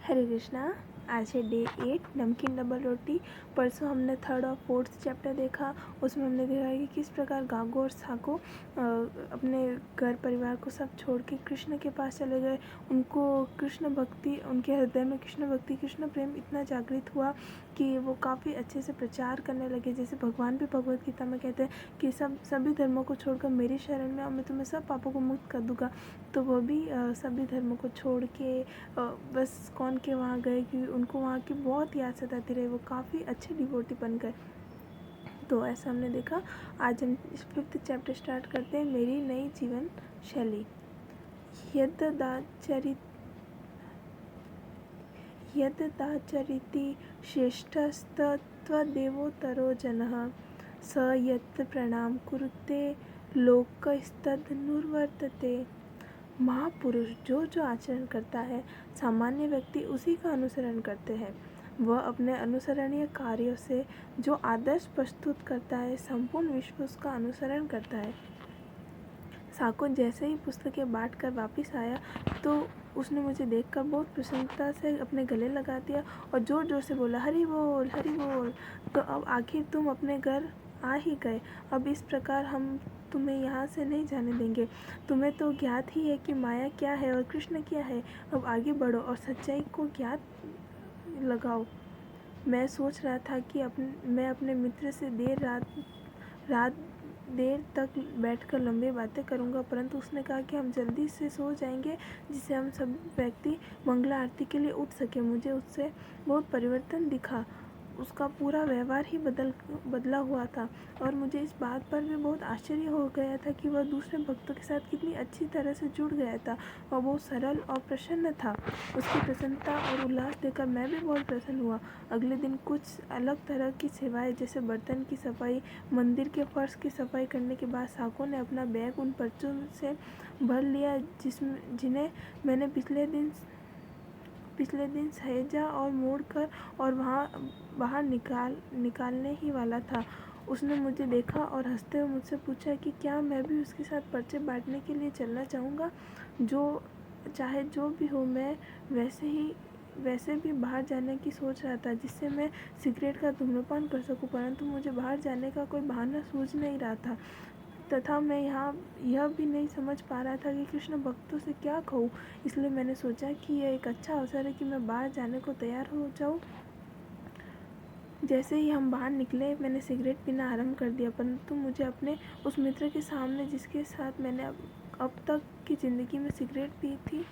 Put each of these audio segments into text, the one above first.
हरे कृष्णा। आज है डे 8 नमकीन डबल रोटी। परसों हमने 3rd और 4th चैप्टर देखा। उसमें हमने देखा कि किस प्रकार गागो और साको अपने घर परिवार को सब छोड़ के कृष्ण के पास चले गए। उनको कृष्ण भक्ति, उनके हृदय में कृष्ण भक्ति, कृष्ण प्रेम इतना जागृत हुआ कि वो काफ़ी अच्छे से प्रचार करने लगे। जैसे भगवान भी भगवत गीता में कहते हैं कि सभी धर्मों को छोड़कर मेरी शरण में और मैं तुम्हें सब पापों को मुक्त कर दूँगा। तो वो भी सभी धर्मों को छोड़ के बस कौन के वहाँ गए कि उनको वहाँ की बहुत याद सताती रही। वो काफ़ी अच्छे डिवोटी बन गए। तो ऐसा हमने देखा। आज हम 5th चैप्टर स्टार्ट करते हैं, मेरी नई जीवन शैली। यद्दाचरिति श्रेष्ठस्तत्त्वदेवोत्तरो जनः स यत् प्रणाम कुरुते लोकस्तदनुवर्तते। महापुरुष जो आचरण करता है, सामान्य व्यक्ति उसी का अनुसरण करते हैं। वह अपने अनुसरणीय कार्यों से जो आदर्श प्रस्तुत करता है, संपूर्ण विश्व उसका अनुसरण करता है। साको जैसे ही पुस्तकें बांट कर वापिस आया तो उसने मुझे देखकर बहुत प्रसन्नता से अपने गले लगा दिया और ज़ोर ज़ोर से बोला, हरि बोल हरि बोल। तो अब आखिर तुम अपने घर आ ही गए। अब इस प्रकार हम तुम्हें यहाँ से नहीं जाने देंगे। तुम्हें तो ज्ञात ही है कि माया क्या है और कृष्ण क्या है। अब आगे बढ़ो और सच्चाई को ज्ञात लगाओ। मैं सोच रहा था कि मैं अपने मित्र से देर तक बैठकर लंबी बातें करूंगा, परंतु उसने कहा कि हम जल्दी से सो जाएंगे जिससे हम सब व्यक्ति मंगला आरती के लिए उठ सके। मुझे उससे बहुत परिवर्तन दिखा। उसका पूरा व्यवहार ही बदला हुआ था और मुझे इस बात पर भी बहुत आश्चर्य हो गया था कि वह दूसरे भक्तों के साथ कितनी अच्छी तरह से जुड़ गया था। वह बहुत सरल और प्रसन्न था। उसकी प्रसन्नता और उल्लास देखकर मैं भी बहुत प्रसन्न हुआ। अगले दिन कुछ अलग तरह की सेवाएं जैसे बर्तन की सफाई, मंदिर के फर्श की सफाई करने के बाद साको ने अपना बैग उन पर्चों से भर लिया जिन्हें मैंने पिछले दिन सहेजा और मोड़कर और बाहर निकालने ही वाला था। उसने मुझे देखा और हंसते हुए मुझसे पूछा कि क्या मैं भी उसके साथ पर्चे बांटने के लिए चलना चाहूँगा। चाहे जो भी हो, मैं वैसे भी बाहर जाने की सोच रहा था जिससे मैं सिगरेट का धूम्रपान कर सकूं, परंतु मुझे बाहर जाने का कोई बहाना सूझ नहीं रहा था तथा मैं यह भी नहीं समझ पा रहा था कि कृष्ण भक्तों से क्या कहूँ। इसलिए मैंने सोचा कि यह एक अच्छा अवसर है कि मैं बाहर जाने को तैयार हो जाऊँ। जैसे ही हम बाहर निकले, मैंने सिगरेट पीना आरंभ कर दिया, परंतु मुझे अपने उस मित्र के सामने जिसके साथ मैंने अब तक की ज़िंदगी में सिगरेट पी थी,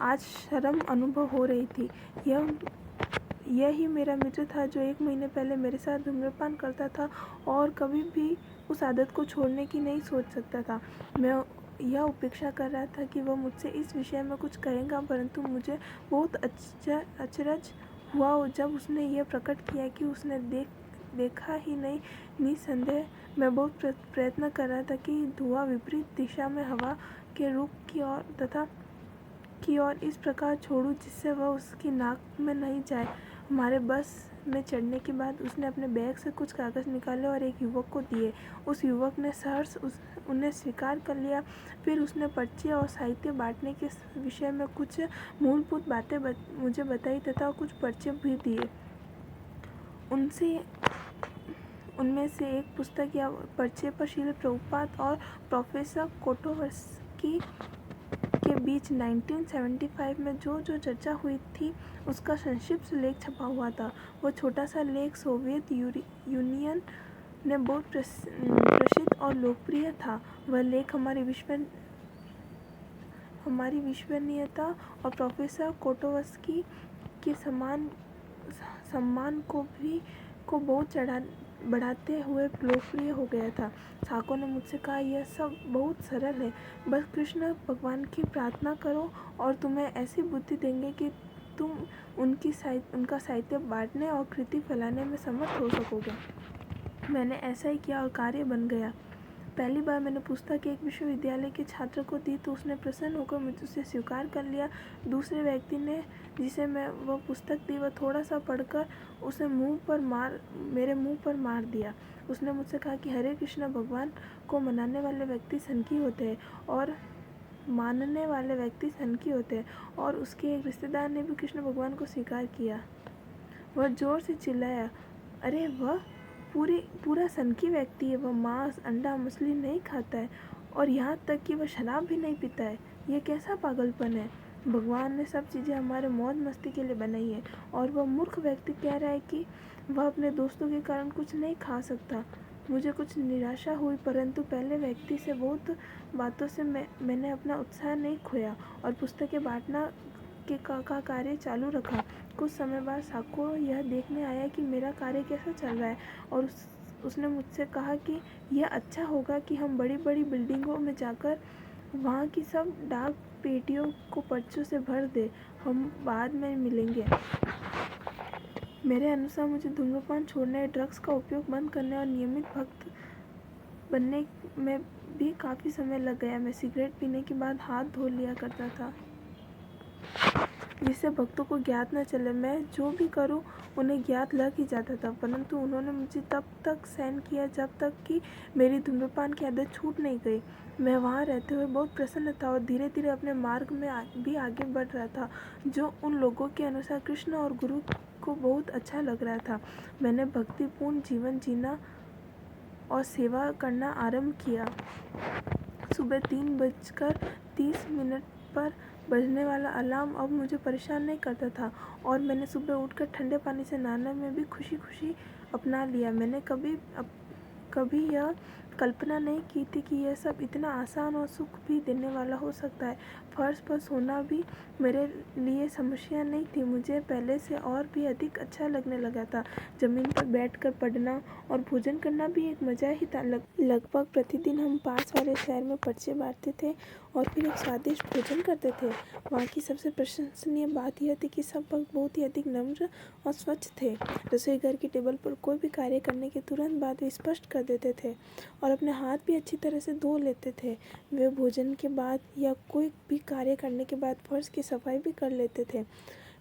आज शर्म अनुभव हो रही थी। यह ही मेरा मित्र था जो 1 महीने पहले मेरे साथ धूम्रपान करता था और कभी भी उस आदत को छोड़ने की नहीं सोच सकता था। मैं यह उपेक्षा कर रहा था कि वह मुझसे इस विषय में कुछ कहेगा, परंतु मुझे बहुत अचरज हुआ जब उसने यह प्रकट किया कि उसने देखा ही नहीं। निसंदेह मैं बहुत प्रयत्न कर रहा था कि धुआं विपरीत दिशा में हवा के रुख की ओर इस प्रकार छोड़ूं जिससे वह उसकी नाक में नहीं जाए। हमारे बस में चढ़ने के बाद उसने अपने बैग से कुछ कागज़ निकाले और एक युवक को दिए। उस युवक ने सहर्ष उन्हें स्वीकार कर लिया। फिर उसने पर्चे और साहित्य बांटने के विषय में कुछ मूलभूत बातें मुझे बताई तथा कुछ पर्चे भी दिए। उनमें से एक पुस्तक या पर्चे पर श्रील प्रभुपाद और प्रोफेसर कोटोवस्की के बीच 1975 में जो चर्चा हुई थी उसका संक्षिप्त लेख छपा हुआ था। वह छोटा सा लेख सोवियत यूनियन में बहुत प्रसिद्ध और लोकप्रिय था। वह लेख हमारी विश्वसनीयता और प्रोफेसर कोटोवस्की के सम्मान को बहुत बढ़ाते हुए लोकप्रिय हो गया था। साको ने मुझसे कहा, यह सब बहुत सरल है, बस कृष्ण भगवान की प्रार्थना करो और तुम्हें ऐसी बुद्धि देंगे कि तुम उनका साहित्य बांटने और कृति फैलाने में समर्थ हो सकोगे। मैंने ऐसा ही किया और कार्य बन गया। पहली बार मैंने पुस्तक एक विश्वविद्यालय के छात्र को दी तो उसने प्रसन्न होकर मुझसे स्वीकार कर लिया। दूसरे व्यक्ति ने जिसे मैं वह पुस्तक दी, वह थोड़ा सा पढ़कर उसे मेरे मुंह पर मार दिया। उसने मुझसे कहा कि हरे कृष्ण भगवान को मनाने वाले व्यक्ति सनकी होते हैं और मानने वाले व्यक्ति सनकी होते हैं और उसके एक रिश्तेदार ने भी कृष्ण भगवान को स्वीकार किया। वह जोर से चिल्लाया, अरे वह पूरा सनकी व्यक्ति है। वह मांस, अंडा, मछली नहीं खाता है और यहाँ तक कि वह शराब भी नहीं पीता है। यह कैसा पागलपन है। भगवान ने सब चीज़ें हमारे मौज मस्ती के लिए बनाई है और वह मूर्ख व्यक्ति कह रहा है कि वह अपने दोस्तों के कारण कुछ नहीं खा सकता। मुझे कुछ निराशा हुई, परंतु पहले व्यक्ति से बहुत बातों से मैंने अपना उत्साह नहीं खोया और पुस्तकें बांटना का कार्य चालू रखा। कुछ समय बाद साको यह देखने आया कि मेरा कार्य कैसा चल रहा है और उसने मुझसे कहा कि यह अच्छा होगा कि हम बड़ी बड़ी बिल्डिंगों में जाकर वहाँ की सब डाक पेटियों को पर्चों से भर दें। हम बाद में मिलेंगे। मेरे अनुसार मुझे धूम्रपान छोड़ने, ड्रग्स का उपयोग बंद करने और नियमित भक्त बनने में भी काफ़ी समय लग गया। मैं सिगरेट पीने के बाद हाथ धो लिया करता था जिससे भक्तों को ज्ञात न चले। मैं जो भी करूं उन्हें ज्ञात लग ही जाता था, परंतु उन्होंने मुझे तब तक सहन किया जब तक कि मेरी धूम्रपान की आदत छूट नहीं गई। मैं वहाँ रहते हुए बहुत प्रसन्न था और धीरे धीरे अपने मार्ग में भी आगे बढ़ रहा था, जो उन लोगों के अनुसार कृष्ण और गुरु को बहुत अच्छा लग रहा था। मैंने भक्तिपूर्ण जीवन जीना और सेवा करना आरंभ किया। सुबह 3:30 पर बजने वाला अलार्म अब मुझे परेशान नहीं करता था और मैंने सुबह उठकर ठंडे पानी से नहाने में भी खुशी खुशी अपना लिया। मैंने कभी यह कल्पना नहीं की थी कि यह सब इतना आसान और सुख भी देने वाला हो सकता है। फर्श पर सोना भी मेरे लिए समस्या नहीं थी। मुझे पहले से और भी अधिक अच्छा लगने लगा था। ज़मीन पर बैठकर पढ़ना और भोजन करना भी एक मज़ा ही था। लगभग प्रतिदिन हम पास वाले शहर में पर्चे बांटते थे और फिर एक स्वादिष्ट भोजन करते थे। वहाँ की सबसे प्रशंसनीय बात यह थी कि सब भक्त बहुत ही अधिक नम्र और स्वच्छ थे। रसोई घर की टेबल पर कोई भी कार्य करने के तुरंत बाद वे स्पष्ट कर देते थे और अपने हाथ भी अच्छी तरह से धो लेते थे। वे भोजन के बाद या कोई भी कार्य करने के बाद फर्श की सफाई भी कर लेते थे।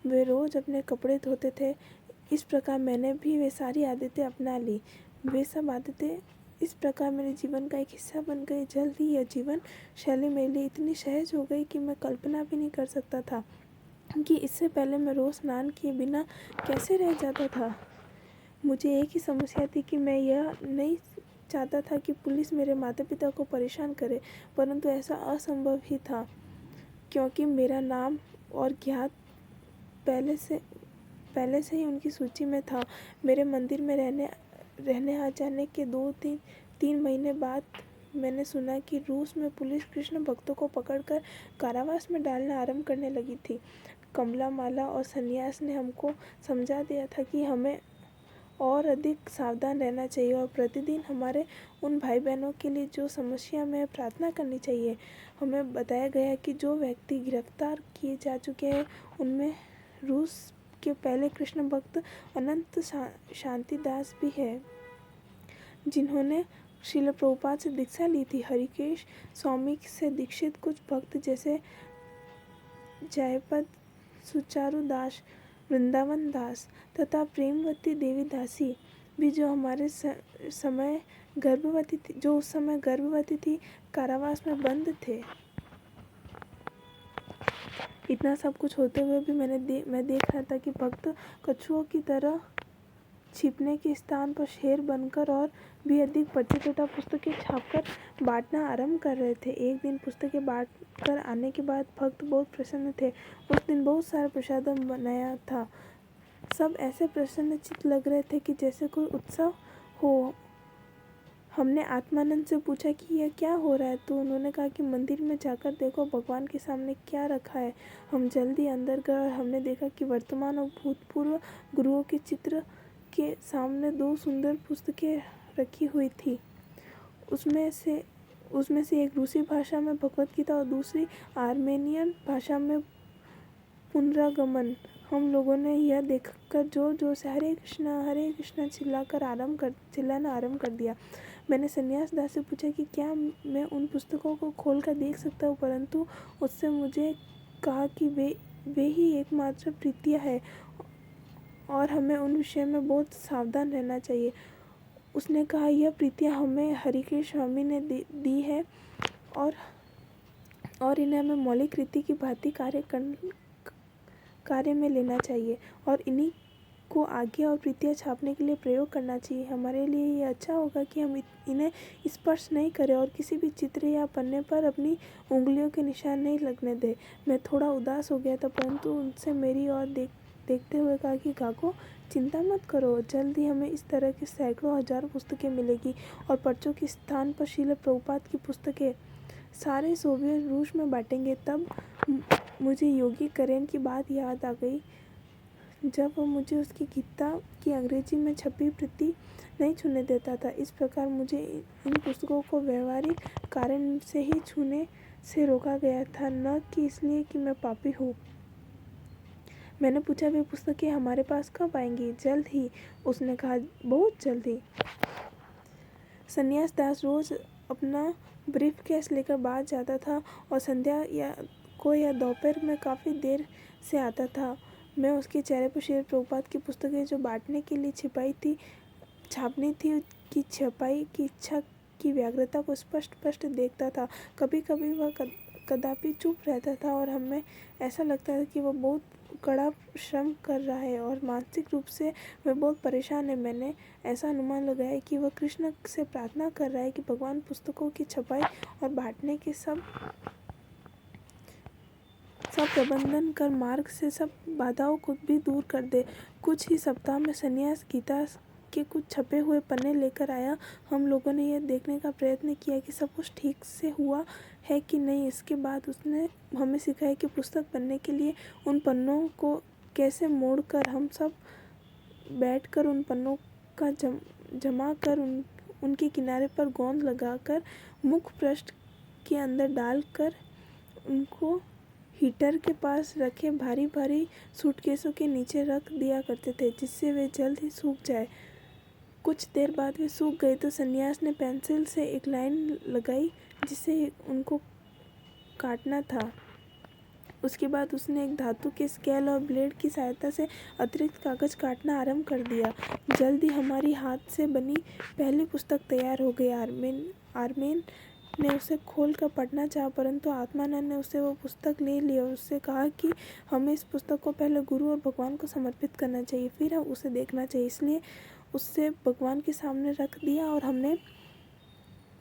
वे रोज़ अपने कपड़े धोते थे। इस प्रकार मैंने भी वे सारी आदतें अपना ली। वे सब आदतें इस प्रकार मेरे जीवन का एक हिस्सा बन गई। जल्द ही यह जीवन शैली मेरे लिए इतनी सहज हो गई कि मैं कल्पना भी नहीं कर सकता था कि इससे पहले मैं रोज़ स्नान किए बिना कैसे रह जाता था। मुझे एक ही समस्या थी कि मैं यह नहीं चाहता था कि पुलिस मेरे माता पिता को परेशान करे, परंतु ऐसा असंभव ही था क्योंकि मेरा नाम और ज्ञात पहले से ही उनकी सूची में था। मेरे मंदिर में रहने आ जाने के 2-3 महीने बाद मैंने सुना कि रूस में पुलिस कृष्ण भक्तों को पकड़कर कारावास में डालना आरंभ करने लगी थी। कमला, माला और सन्यास ने हमको समझा दिया था कि हमें और अधिक सावधान रहना चाहिए और प्रतिदिन हमारे उन भाई बहनों के लिए जो समस्या में प्रार्थना करनी चाहिए। हमें बताया गया कि जो व्यक्ति गिरफ्तार किए जा चुके हैं उनमें रूस के पहले कृष्ण भक्त अनंत शांतिदास भी है, जिन्होंने श्रील प्रभुपाद से दीक्षा ली थी। हरिकेश स्वामी से दीक्षित कुछ भक्त जैसे जयपद, सुचारु दास, वृंदावन दास तथा प्रेमवती देवी दासी भी जो उस समय गर्भवती थी, कारावास में बंद थे। इतना सब कुछ होते हुए भी मैं देख रहा था कि भक्त कछुओं की तरह छिपने के स्थान पर शेर बनकर और भी अधिक पर्चे तथा पुस्तकें छापकर बांटना आरंभ कर रहे थे। एक दिन पुस्तकें बांट कर आने के बाद भक्त बहुत प्रसन्न थे। उस दिन बहुत सारा प्रसाद बनाया था। सब ऐसे प्रसन्नचित्त लग रहे थे कि जैसे कोई उत्सव हो। हमने आत्मानंद से पूछा कि यह क्या हो रहा है, तो उन्होंने कहा कि मंदिर में जाकर देखो भगवान के सामने क्या रखा है। हम जल्दी अंदर गए और हमने देखा कि वर्तमान और भूतपूर्व गुरुओं के चित्र के सामने 2 सुंदर पुस्तकें रखी हुई थी। उसमें से एक रूसी भाषा में भगवत गीता और दूसरी आर्मेनियन भाषा में पुनरागमन। हम लोगों ने यह देखकर जोर जोर से हरे कृष्णा चिल्लाना आरंभ कर दिया। मैंने सन्यास दास से पूछा कि क्या मैं उन पुस्तकों को खोलकर देख सकता हूँ, परंतु उससे मुझे कहा कि वे ही एकमात्र प्रीतियाँ है और हमें उन विषय में बहुत सावधान रहना चाहिए। उसने कहा यह प्रीतियाँ हमें हरिकेश स्वामी ने दी है और और इन्हें हमें मौलिक रीति की भांति कार्य में लेना चाहिए और इन्हीं को आगे और प्रीतियाँ छापने के लिए प्रयोग करना चाहिए। हमारे लिए ये अच्छा होगा कि हम इन्हें स्पर्श नहीं करें और किसी भी चित्र या पन्ने पर अपनी उंगलियों के निशान नहीं लगने दें। मैं थोड़ा उदास हो गया था, परंतु उनसे मेरी ओर देखते हुए कहा कि काको, चिंता मत करो, जल्द ही हमें इस तरह की सैकड़ों हजारों पुस्तकें मिलेगी और पर्चों के स्थान पर श्रील प्रभुपाद की पुस्तकें सारे सोवियत रूस में बांटेंगे। तब मुझे योगी करेन की बात याद आ गई, जब वो मुझे उसकी गीता की अंग्रेजी में छपी प्रति नहीं छूने देता था। इस प्रकार मुझे इन पुस्तकों को व्यवहारिक कारण से ही छूने से रोका गया था, न कि इसलिए कि मैं पापी हूँ। मैंने पूछा, वे पुस्तकें हमारे पास कब आएंगी? जल्द ही, उसने कहा, बहुत जल्द ही। सन्यास दास रोज अपना ब्रीफ केस लेकर बाहर जाता था और संध्या या दोपहर में काफ़ी देर से आता था। मैं उसके चेहरे पर श्रील प्रभुपाद की पुस्तकें जो बांटने के लिए छापनी थी की छपाई की इच्छा की व्यग्रता को स्पष्ट देखता था। कभी कभी वह कदापि चुप रहता था और हमें ऐसा लगता था कि वह बहुत कड़ा श्रम कर रहा है और मानसिक रूप से वह बहुत परेशान है। मैंने ऐसा अनुमान लगाया कि वह कृष्ण से प्रार्थना कर रहा है कि भगवान पुस्तकों की छपाई और बांटने के सब प्रबंधन कर मार्ग से सब बाधाओं को भी दूर कर दे। कुछ ही सप्ताह में सन्यास गीता के कुछ छपे हुए पन्ने लेकर आया। हम लोगों ने यह देखने का प्रयत्न किया कि सब कुछ ठीक से हुआ है कि नहीं। इसके बाद उसने हमें सिखाया कि पुस्तक बनने के लिए उन पन्नों को कैसे मोड़कर हम सब बैठकर उन पन्नों का जमा कर उनके किनारे पर गोंद लगाकर मुख पृष्ठ के अंदर डालकर उनको हीटर के पास रखे भारी भारी सूटकेसों के नीचे रख दिया करते थे, जिससे वे जल्द ही सूख जाए। कुछ देर बाद वे सूख गए तो सन्यास ने पेंसिल से एक लाइन लगाई जिसे उनको काटना था। उसके बाद उसने एक धातु के स्केल और ब्लेड की सहायता से अतिरिक्त कागज काटना आरंभ कर दिया। जल्द ही हमारी हाथ से बनी पहली पुस्तक तैयार हो गई। आर्मेन ने उसे खोल कर पढ़ना चाहा, परंतु आत्मानंद ने उसे वो पुस्तक ले ली और उससे कहा कि हमें इस पुस्तक को पहले गुरु और भगवान को समर्पित करना चाहिए, फिर हम उसे देखना चाहिए। इसलिए उससे भगवान के सामने रख दिया और हमने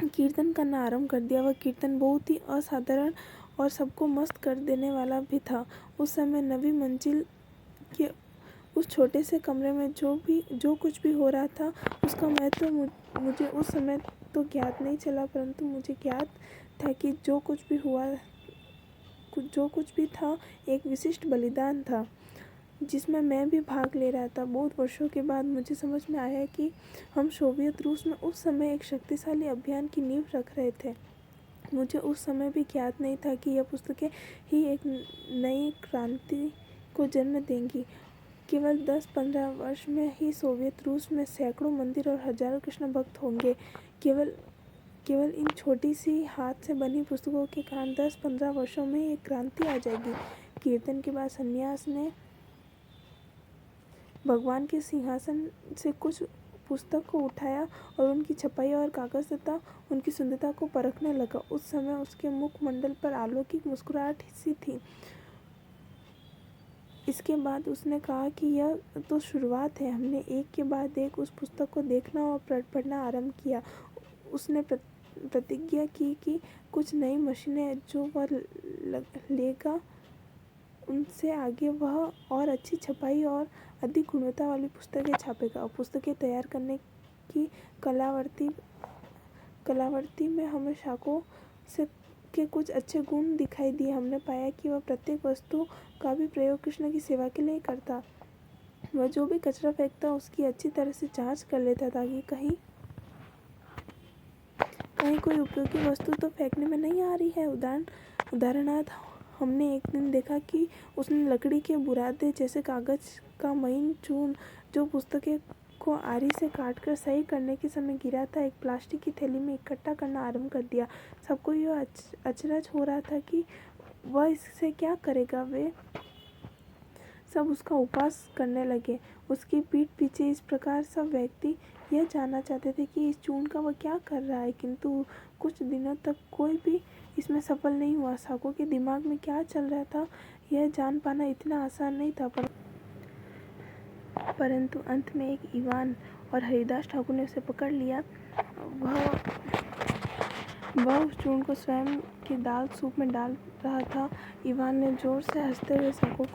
कीर्तन करना आरंभ कर दिया। वह कीर्तन बहुत ही असाधारण और सबको मस्त कर देने वाला भी था। उस समय नवी मंजिल के उस छोटे से कमरे में जो कुछ भी हो रहा था उसका महत्व मुझे उस समय तो ज्ञात नहीं चला, परंतु मुझे ज्ञात था कि जो कुछ भी था एक विशिष्ट बलिदान था जिसमें मैं भी भाग ले रहा था। बहुत वर्षों के बाद मुझे समझ में आया कि हम सोवियत रूस में उस समय एक शक्तिशाली अभियान की नींव रख रहे थे। मुझे उस समय भी ज्ञात नहीं था कि यह पुस्तकें ही एक नई क्रांति को जन्म देंगी। केवल 10-15 वर्ष में ही सोवियत रूस में सैकड़ों मंदिर और हजारों कृष्ण भक्त होंगे। केवल इन छोटी सी हाथ से बनी पुस्तकों के कारण 10-15 वर्षों में एक क्रांति आ जाएगी। कीर्तन के बाद सन्यास ने भगवान के सिंहासन से कुछ पुस्तक को उठाया और उनकी छपाई और कागज तथा उनकी सुंदरता को परखने लगा। उस समय उसके मुखमंडल पर अलौकिक मुस्कुराहट सी थी। इसके बाद उसने कहा कि यह तो शुरुआत है। हमने एक के बाद एक उस पुस्तक को देखना और पढ़ना आरंभ किया। उसने प्रतिज्ञा की कि कुछ नई मशीनें जो वह लेगा उनसे आगे वह और अच्छी छपाई और अधिक गुणवत्ता वाली पुस्तकें छापेगा। और पुस्तकें तैयार करने की कलावर्ती में हमें शाकों से के कुछ अच्छे गुण दिखाई दिए। हमने पाया कि वह प्रत्येक वस्तु का भी प्रयोग कृष्ण की सेवा के लिए करता। वह जो भी कचरा फेंकता उसकी अच्छी तरह से जांच कर लेता ताकि कहीं कोई उपयोगी वस्तु तो फेंकने में नहीं आ रही है। उदाहरणार्थ हमने एक दिन देखा कि उसने लकड़ी के बुरादे जैसे कागज का महीन चूर्ण जो पुस्तकें को आरी से काटकर सही करने के समय गिरा था, एक प्लास्टिक की थैली में इकट्ठा करना आरंभ कर दिया। सबको यह अचरज हो रहा था कि वह इससे क्या करेगा। वे सब उसका उपहास करने लगे। उसकी पीठ पीछे इस प्रकार सब व्यक्ति यह जानना चाहते थे कि इस चूर्ण का वह क्या कर रहा है, किंतु कुछ दिनों तक कोई भी इसमें सफल नहीं हुआ। साको के दिमाग में क्या चल रहा था यह जान पाना इतना आसान नहीं था, परंतु अंत में एक इवान और हरिदास ठाकुर ने उसे पकड़ लिया। वह उस चूर्ण को स्वयं के दाल सूप में डाल रहा था। इवान ने जोर से हंसते हुए साको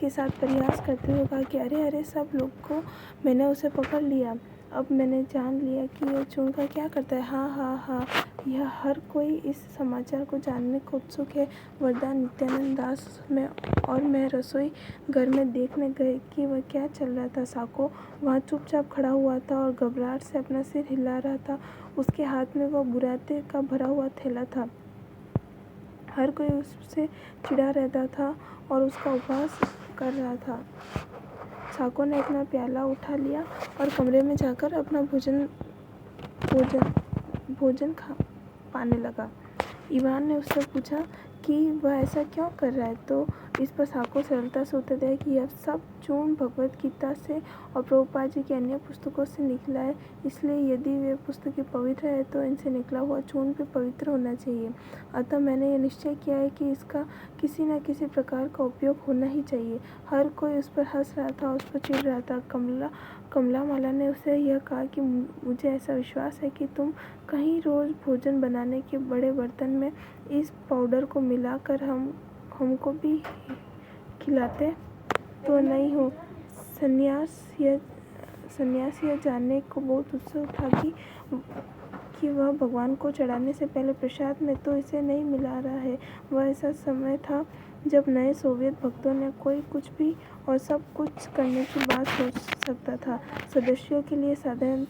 के साथ परिहास करते हुए कहा कि अरे अरे सब लोग को मैंने उसे पकड़ लिया। अब मैंने जान लिया कि यह चूर्ण का क्या करता है। हाँ हाँ हाँ, यह हर कोई इस समाचार को जानने को उत्सुक है। वरदान नित्यानंद दास में और मैं रसोई घर में देखने गए कि वह क्या चल रहा था। साको वहाँ चुपचाप खड़ा हुआ था और घबराहट से अपना सिर हिला रहा था। उसके हाथ में वह बुराते का भरा हुआ थैला था। हर कोई उससे चिढ़ा रहता था और उसका उपहास कर रहा था। साको ने अपना प्याला उठा लिया और कमरे में जाकर अपना भोजन पाने लगा। इवान ने उससे पूछा कि वह ऐसा क्यों कर रहा है, तो इस पर साको सरलता से उत्तर दिया कि यह सब चूर्ण भगवत गीता से और प्रभुपाद जी की अन्य पुस्तकों से निकला है, इसलिए यदि वे पुस्तकें पवित्र है तो इनसे निकला हुआ चूर्ण भी पवित्र होना चाहिए। अतः मैंने यह निश्चय किया है कि इसका किसी न किसी प्रकार का उपयोग होना ही चाहिए। हर कोई उस पर हंस रहा था, उस पर चिढ़ रहा था। कमला माला ने उसे यह कहा कि मुझे ऐसा विश्वास है कि तुम कहीं रोज़ भोजन बनाने के बड़े बर्तन में इस पाउडर को मिलाकर हमको भी खिलाते तो नहीं हो। सन्यासी यह जानने को बहुत उत्सुक था कि वह भगवान को चढ़ाने से पहले प्रसाद में तो इसे नहीं मिला रहा है। वह ऐसा समय था जब नए सोवियत भक्तों ने कोई कुछ भी और सब कुछ करने की बात सोच सकता था। सदस्यों के लिए साधारण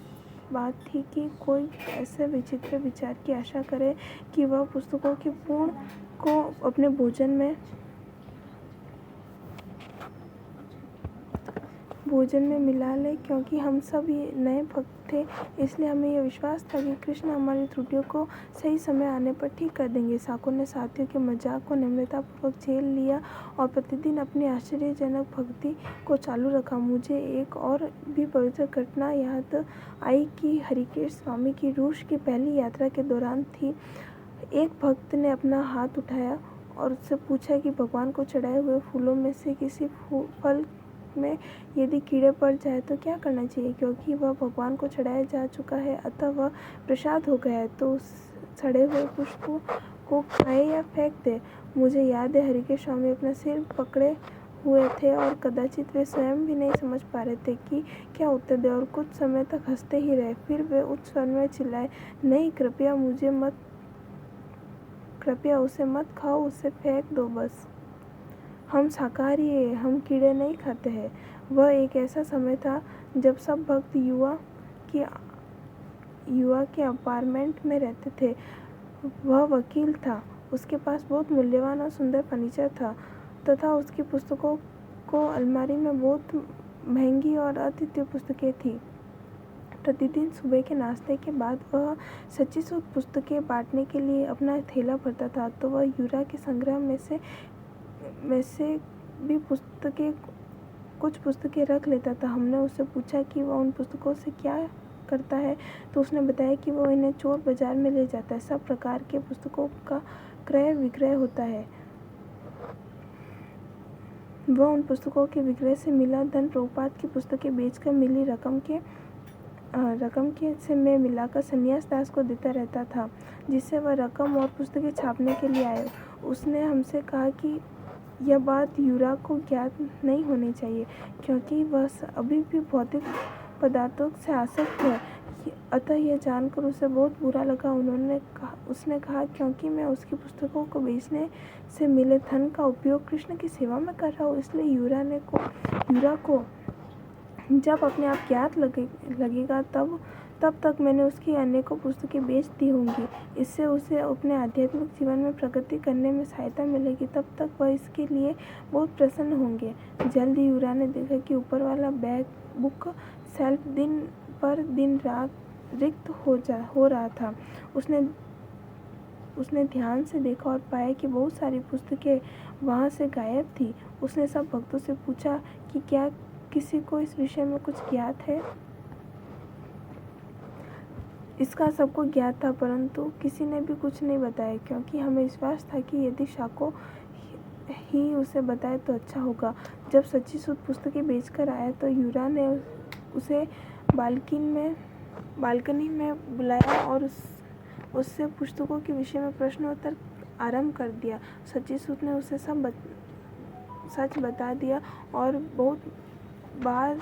बात थी कि कोई ऐसे विचित्र विचार की आशा करे कि वह पुस्तकों के पूर्ण को अपने भोजन में मिला ले। क्योंकि हम सब ये नए भक्त थे, इसलिए हमें यह विश्वास था कि कृष्ण हमारी त्रुटियों को सही समय आने पर ठीक कर देंगे। साको ने साथियों के मजाक को नम्रतापूर्वक झेल लिया और प्रतिदिन अपनी आश्चर्यजनक भक्ति को चालू रखा। मुझे एक और भी पवित्र घटना याद आई कि हरिकेश स्वामी की रूस की पहली यात्रा के दौरान थी। एक भक्त ने अपना हाथ उठाया और उससे पूछा कि भगवान को चढ़ाए हुए फूलों में से किसी फल में यदि कीड़े पड़ जाए तो क्या करना चाहिए। क्योंकि वह भगवान को चढ़ाया जा चुका है, अतः वह प्रसाद हो गया है, तो उस सड़े हुए पुष्पों को खाए या फेंक दे। मुझे याद है हरिकेश स्वामी अपना सिर पकड़े हुए थे और कदाचित वे स्वयं भी नहीं समझ पा रहे थे कि क्या उत्तर दें, और कुछ समय तक हंसते ही रहे। फिर वे उच्च स्वर में चिल्लाए, नहीं, कृपया उसे मत खाओ, उसे फेंक दो बस। हम शाकाहारी हैं, हम कीड़े नहीं खाते हैं। वह एक ऐसा समय था जब सब भक्त युवा के अपार्टमेंट में रहते थे। वह वकील था, उसके पास बहुत मूल्यवान और सुंदर फर्नीचर था तथा उसकी पुस्तकों को अलमारी में बहुत महंगी और अद्वितीय पुस्तकें थी। प्रतिदिन सुबह के नाश्ते के बाद वह 25 पुस्तकें बांटने के लिए अपना थैला भरता था, तो वह यूरा के संग्रह में से भी कुछ पुस्तकें रख लेता था। हमने उससे पूछा कि वह उन पुस्तकों से क्या करता है, तो उसने बताया कि वह इन्हें चोर बाजार में ले जाता है। सब प्रकार के पुस्तकों का क्रय विक्रय होता है। वह उन पुस्तकों के विक्रय से मिला धन प्रभुपाद की पुस्तकें बेचकर मिली रकम से में मिलाकर सन्यास दास को देता रहता था, जिससे वह रकम और पुस्तकें छापने के लिए आए। उसने हमसे कहा कि यह बात यूरा को ज्ञात नहीं होनी चाहिए, क्योंकि वह अभी भी भौतिक पदार्थों से आसक्त है। अतः यह जानकर उसे बहुत बुरा लगा। उसने कहा, क्योंकि मैं उसकी पुस्तकों को बेचने से मिले धन का उपयोग कृष्ण की सेवा में कर रहा हूँ, इसलिए यूरा को जब अपने आप ज्ञात लगेगा तब तक मैंने उसकी अनेकों पुस्तकें बेच दी होंगी। इससे उसे अपने आध्यात्मिक जीवन में प्रगति करने में सहायता मिलेगी। तब तक वह इसके लिए बहुत प्रसन्न होंगे। जल्द ही यूरा ने देखा कि ऊपर वाला बुक शेल्फ दिन पर दिन रिक्त हो रहा था। उसने ध्यान से देखा और पाया कि बहुत सारी पुस्तकें वहाँ से गायब थी। उसने सब भक्तों से पूछा कि क्या किसी को इस विषय में कुछ ज्ञात है। इसका सबको ज्ञात था, परंतु किसी ने भी कुछ नहीं बताया, क्योंकि हमें विश्वास था कि यदि शाको ही उसे बताए तो अच्छा होगा। जब सच्चीसुत पुस्तकें बेचकर आया तो यूरा ने उसे बालकनी में बुलाया और उससे पुस्तकों के विषय में प्रश्नोत्तर आरंभ कर दिया। सच्चीसुत ने उसे सच बता दिया और बहुत बार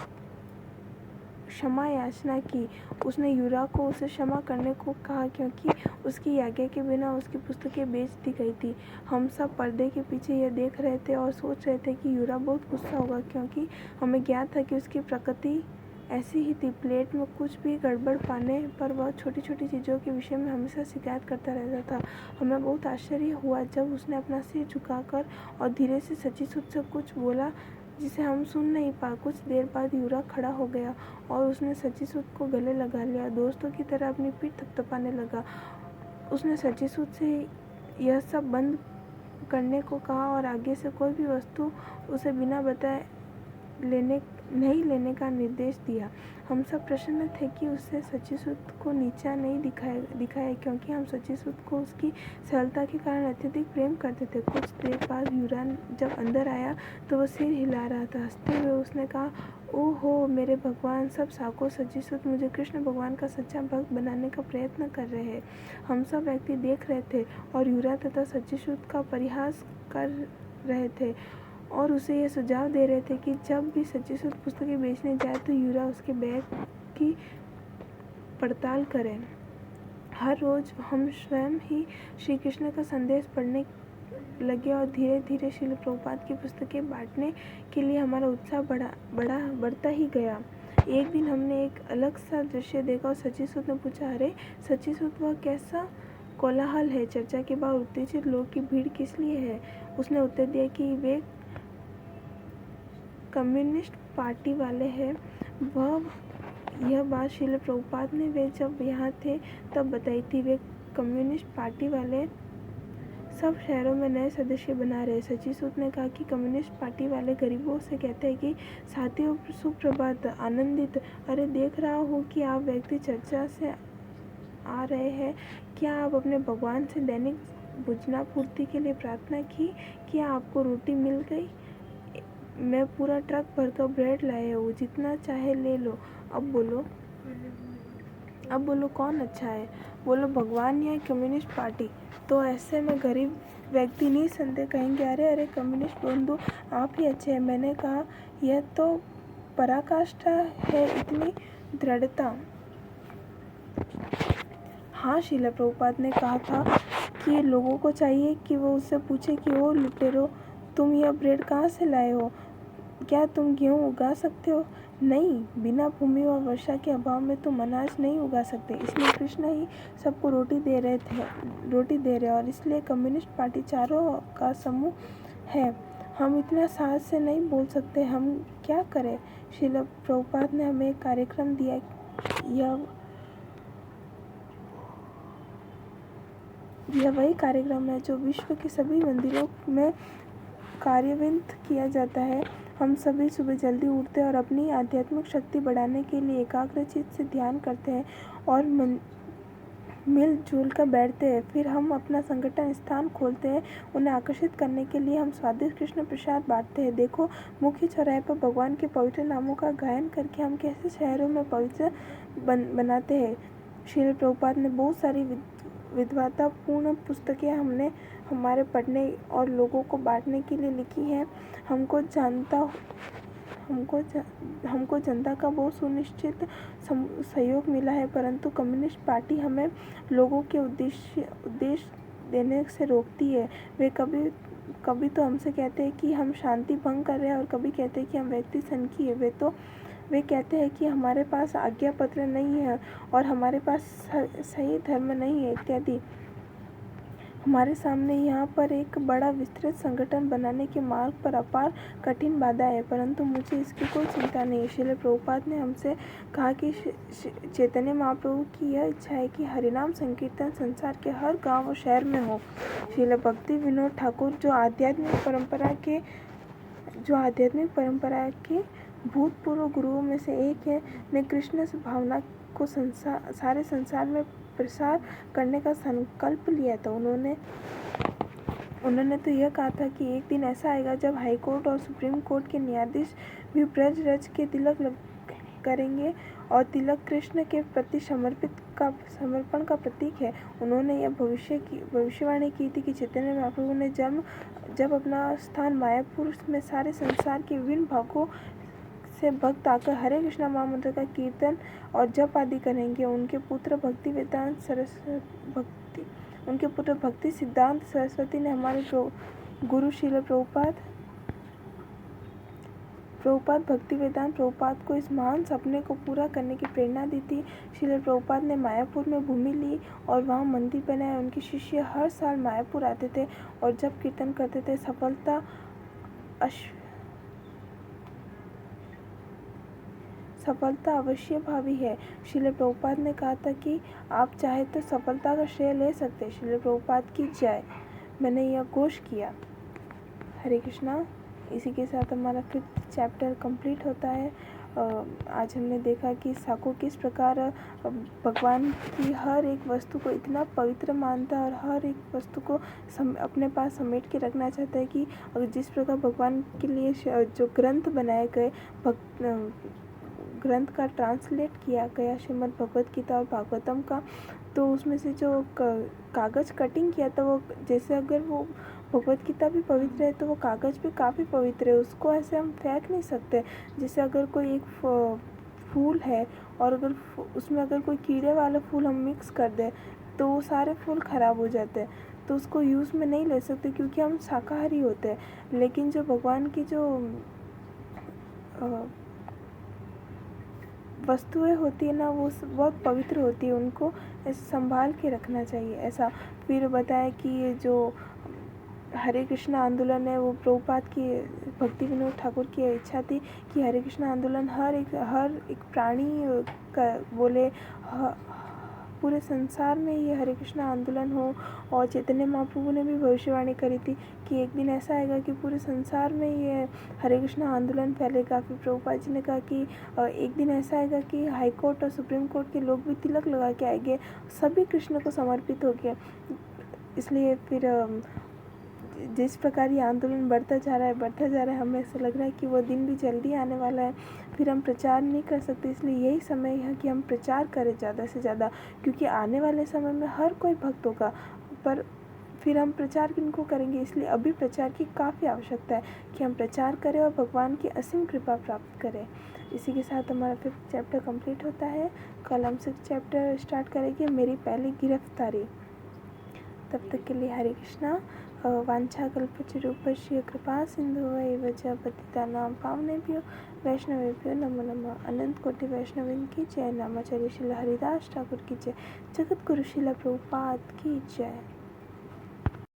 क्षमा याचना की। उसने यूरा को उसे क्षमा करने को कहा, क्योंकि उसकी आज्ञा के बिना उसकी पुस्तकें बेच दी गई थी। हम सब पर्दे के पीछे यह देख रहे थे और सोच रहे थे कि यूरा बहुत गुस्सा होगा, क्योंकि हमें ज्ञात था कि उसकी प्रकृति ऐसी ही थी। प्लेट में कुछ भी गड़बड़ पाने पर वह छोटी छोटी चीज़ों के विषय में हमेशा शिकायत करता रहता था। हमें बहुत आश्चर्य हुआ जब उसने अपना सिर झुकाकर और धीरे से सच्चीसुत से कुछ बोला जिसे हम सुन नहीं पाए। कुछ देर बाद यूरा खड़ा हो गया और उसने सच्चीसुत को गले लगा लिया। दोस्तों की तरह अपनी पीठ थपथपाने लगा। उसने सच्चीसुत से यह सब बंद करने को कहा और आगे से कोई भी वस्तु उसे बिना बताए नहीं लेने का निर्देश दिया। हम सब प्रसन्न थे कि उससे सच्चीसुत को नीचा नहीं दिखाया, क्योंकि हम सच्चीसुत को उसकी सरलता के कारण अत्यधिक प्रेम करते थे। कुछ देर बाद यूरा जब अंदर आया तो वह सिर हिला रहा था। हंसते हुए उसने कहा, ओहो मेरे भगवान, सब शाको सच्चीसुत मुझे कृष्ण भगवान का सच्चा भक्त बनाने का प्रयत्न कर रहे हैं। हम सब व्यक्ति देख रहे थे और यूरा तथा सच्चीसुत का परिहास कर रहे थे और उसे यह सुझाव दे रहे थे कि जब भी सच्चीसुत पुस्तकें बेचने जाए तो यूरा उसके बैग की पड़ताल करे। हर रोज हम स्वयं ही श्री कृष्ण का संदेश पढ़ने लगे और धीरे धीरे श्रील प्रभुपाद की पुस्तकें बांटने के लिए हमारा उत्साह बढ़ता ही गया। एक दिन हमने एक अलग सा दृश्य देखा और सच्चीसुत ने पूछा, अरे सच्चीसुत, वह कैसा कोलाहल है? चर्चा के बाद उत्तेजित लोग की भीड़ किस लिए है? उसने उत्तर दिया कि वे कम्युनिस्ट पार्टी वाले हैं। यह बात श्रील प्रभुपाद ने वे जब यहाँ थे तब बताई थी। वे कम्युनिस्ट पार्टी वाले सब शहरों में नए सदस्य बना रहे। सच्चीसुत ने कहा कि कम्युनिस्ट पार्टी वाले गरीबों से कहते हैं कि साथियों सुप्रभात, आनंदित। अरे देख रहा हूँ कि आप व्यक्ति चर्चा से आ रहे हैं। क्या आप अपने भगवान से दैनिक भोजनापूर्ति के लिए प्रार्थना की? क्या आपको रोटी मिल गई? मैं पूरा ट्रक भरकर ब्रेड लाया हूँ, जितना चाहे ले लो। अब बोलो कौन अच्छा है? बोलो भगवान या कम्युनिस्ट पार्टी? तो ऐसे में गरीब व्यक्ति निसंदेह कहेंगे, अरे कम्युनिस्ट बंधु, आप ही अच्छे हैं। मैंने कहा, यह तो पराकाष्ठा है, इतनी दृढ़ता। हाँ, श्रील प्रभुपाद ने कहा था कि लोगों को चाहिए कि वो उससे पूछे कि ओ लुटेरो, तुम यह ब्रेड कहाँ से लाए हो? क्या तुम गेहूँ उगा सकते हो? नहीं, बिना भूमि और वर्षा के अभाव में तुम अनाज नहीं उगा सकते। इसलिए कृष्ण ही सबको रोटी दे रहे और इसलिए कम्युनिस्ट पार्टी चारों का समूह है। हम इतना साहस से नहीं बोल सकते, हम क्या करें? श्रील प्रभुपाद ने हमें एक कार्यक्रम दिया। यह वही कार्यक्रम है जो विश्व के सभी मंदिरों में कार्यान्वित किया जाता है। हम सभी सुबह जल्दी उठते हैं और अपनी आध्यात्मिक शक्ति बढ़ाने के लिए एकाग्रचित्त से ध्यान करते हैं और मिलजुल कर बैठते हैं। फिर हम अपना संगठन स्थान खोलते हैं। उन्हें आकर्षित करने के लिए हम स्वादिष्ट कृष्ण प्रसाद बांटते हैं। देखो, मुख्य चौराहे पर भगवान के पवित्र नामों का गायन करके हम कैसे शहरों में पवित्र बनाते हैं। श्रील प्रभुपाद ने बहुत सारी विद्वतापूर्ण पुस्तकें हमारे पढ़ने और लोगों को बांटने के लिए लिखी हैं। हमको जनता का बहुत सुनिश्चित सहयोग मिला है, परंतु कम्युनिस्ट पार्टी हमें लोगों के उद्देश्य देने से रोकती है। वे कभी तो हमसे कहते हैं कि हम शांति भंग कर रहे हैं और कभी कहते हैं कि हम व्यक्ति सनकी है। वे कहते हैं कि हमारे पास आज्ञा पत्र नहीं है और हमारे पास सही धर्म नहीं है इत्यादि। हमारे सामने यहाँ पर एक बड़ा विस्तृत संगठन बनाने के मार्ग पर अपार कठिन बाधा है, परंतु मुझे इसकी कोई चिंता नहीं। श्रील प्रभुपाद ने हमसे कहा कि चैतन्य महाप्रभु की यह इच्छा है कि हरिनाम संकीर्तन संसार के हर गांव और शहर में हो। श्रील भक्ति विनोद ठाकुर, जो आध्यात्मिक परंपरा के भूतपूर्व गुरुओं में से एक है, ने कृष्ण भावना को सारे संसार में प्रसार करने का संकल्प लिया था। उन्होंने तो यह कहा था कि एक दिन ऐसा आएगा जब हाई कोर्ट और सुप्रीम कोर्ट के न्यायाधीश भी ब्रज रज के तिलक करेंगे और तिलक कृष्ण के प्रति समर्पण का प्रतीक है। उन्होंने यह भविष्यवाणी की थी कि चैतन्य महाप्रभु ने जब अपना स्थान मायापुर में सारे संसार के विभिन्न भागों से भक्त आकर हरे कृष्णा महामंत्र का कीर्तन और जप आदि करेंगे। उनके पुत्र भक्ति सिद्धांत सरस्वती ने हमारे गुरु श्रील प्रभुपाद भक्ति वेदांत प्रभुपाद को इस महान सपने को पूरा करने की प्रेरणा दी थी। श्रील प्रभुपाद ने मायापुर में भूमि ली और वहाँ मंदिर बनाया। उनके शिष्य हर साल मायापुर आते थे और जब कीर्तन करते थे। सफलता अवश्य भावी है। श्रील प्रभुपाद ने कहा था कि आप चाहे तो सफलता का श्रेय ले सकते हैं। श्रील प्रभुपाद की जय। मैंने यह घोष किया। हरे कृष्णा। इसी के साथ हमारा 5th चैप्टर कंप्लीट होता है। आज हमने देखा कि साको किस प्रकार भगवान की हर एक वस्तु को इतना पवित्र मानता है और हर एक वस्तु को अपने पास समेट के रखना चाहता है कि जिस प्रकार भगवान के लिए जो ग्रंथ बनाए गए, ग्रंथ का ट्रांसलेट किया गया श्रीमद् भगवत गीता और भागवतम का, तो उसमें से जो कागज़ कटिंग किया था वो जैसे अगर वो भगवत गीता भी पवित्र है तो वो कागज़ भी काफ़ी पवित्र है, उसको ऐसे हम फेंक नहीं सकते। जैसे अगर कोई एक फूल है और अगर उसमें अगर कोई कीड़े वाला फूल हम मिक्स कर दें तो वो सारे फूल ख़राब हो जाते हैं, तो उसको यूज़ में नहीं ले सकते क्योंकि हम शाकाहारी होते हैं। लेकिन जो भगवान की जो वस्तुएं होती है ना वो बहुत पवित्र होती है, उनको ऐसे संभाल के रखना चाहिए। ऐसा फिर बताया कि ये जो हरे कृष्णा आंदोलन है वो प्रभुपाद की भक्ति विनोद ठाकुर की इच्छा थी कि हरे कृष्णा आंदोलन हर एक प्राणी का बोले, पूरे संसार में ये हरे कृष्णा आंदोलन हो। और चैतन्य महाप्रभु ने भी भविष्यवाणी करी थी कि एक दिन ऐसा आएगा कि पूरे संसार में ये हरे कृष्णा आंदोलन फैलेगा। फिर प्रभुपाद जी ने कहा कि एक दिन ऐसा आएगा कि हाई कोर्ट और सुप्रीम कोर्ट के लोग भी तिलक लगा के आएंगे, सभी कृष्ण को समर्पित हो गए। इसलिए फिर जिस प्रकार ये आंदोलन बढ़ता जा रहा है, हमें ऐसा लग रहा है कि वो दिन भी जल्दी आने वाला है। फिर हम प्रचार नहीं कर सकते, इसलिए यही समय है कि हम प्रचार करें ज़्यादा से ज़्यादा, क्योंकि आने वाले समय में हर कोई भक्त होगा, पर फिर हम प्रचार किनको करेंगे। इसलिए अभी प्रचार की काफ़ी आवश्यकता है कि हम प्रचार करें और भगवान की असीम कृपा प्राप्त करें। इसी के साथ हमारा 5th चैप्टर कंप्लीट होता है। कल हम 6th चैप्टर स्टार्ट करेंगे, मेरी पहली गिरफ्तारी। तब तक के लिए हरे कृष्णा। वाञ्छाकल्पतरुभ्यश्च कृपा सिन्धुभ्येव च पतितानां पावनेभ्यो वैष्णवेभ्यो नमो नमः। अनंत कोटि वैष्णवीन की जय। नामाचार्य श्रील हरिदास ठाकुर की जय। जगत गुरु श्रील प्रभुपाद की जय।